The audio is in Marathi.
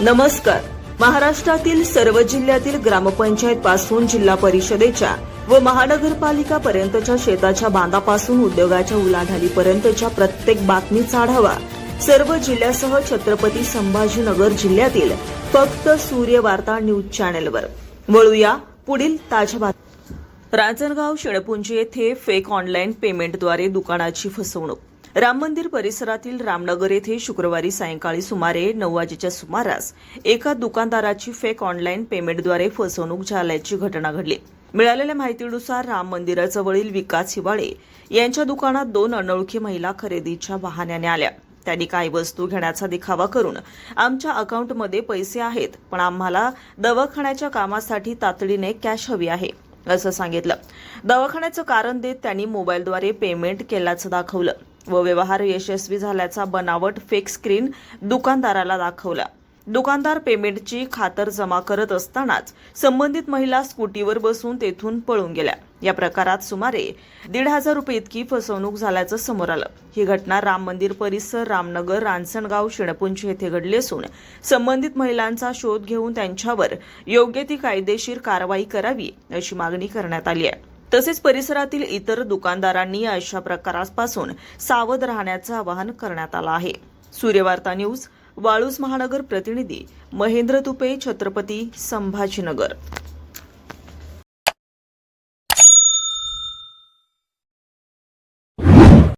नमस्कार. महाराष्ट्रातील सर्व जिल्ह्यातील ग्रामपंचायत पासून जिल्हा परिषदेच्या व महानगरपालिका पर्यंतच्या शेताच्या बांधापासून उद्योगाच्या उलाढालीपर्यंतच्या प्रत्येक बातमीचा आढावा सर्व जिल्ह्यासह छत्रपती संभाजीनगर जिल्ह्यातील फक्त सूर्य वार्ता न्यूज चॅनेलवर. वळूया पुढील ताज्या बातम्या. रांजणगाव शेळपुंजी येथे फेक ऑनलाईन पेमेंटद्वारे दुकानाची फसवणूक. राम मंदिर परिसरातील रामनगर येथे शुक्रवारी सायंकाळी सुमारे 9 वाजेच्या सुमारास एका दुकानदाराची फेक ऑनलाईन पेमेंटद्वारे फसवणूक झाल्याची घटना घडली. मिळालेल्या माहितीनुसार राम मंदिराजवळील विकास हिवाळे यांच्या दुकानात 2 अनोळखी महिला खरेदीच्या बहाण्याने आल्या. त्यांनी काही वस्तू घेण्याचा दिखावा करून आमच्या अकाउंटमध्ये पैसे आहेत, पण आम्हाला दवाखान्याच्या कामासाठी तातडीने कॅश हवी आहे असं सांगितलं. दवाखान्याचं कारण देत त्यांनी मोबाईलद्वारे पेमेंट केल्याचं दाखवलं व व्यवहार यशस्वी झाल्याचा बनावट फेक स्क्रीन दुकानदाराला दाखवला. दुकानदार पेमेंटची खातर जमा करत असतानाच संबंधित महिला स्कूटीवर बसून तेथून पळून गेल्या. या प्रकारात सुमारे 1,500 रुपये इतकी फसवणूक झाल्याचं समोर आलं. ही घटना राम मंदिर परिसर रामनगर रांजणगाव शेळपुंजी येथे घडली असून संबंधित महिलांचा शोध घेऊन त्यांच्यावर योग्य ती कायदेशीर कारवाई करावी अशी मागणी करण्यात आली आहे. तसेच परिसरातील इतर दुकानदारांनी अशा प्रकारापासून सावध राहण्याचं आवाहन करण्यात आलं आहे. सूर्यवार्ता न्यूज, वाळूज महानगर. प्रतिनिधी महेंद्र तुपे, छत्रपती संभाजीनगर.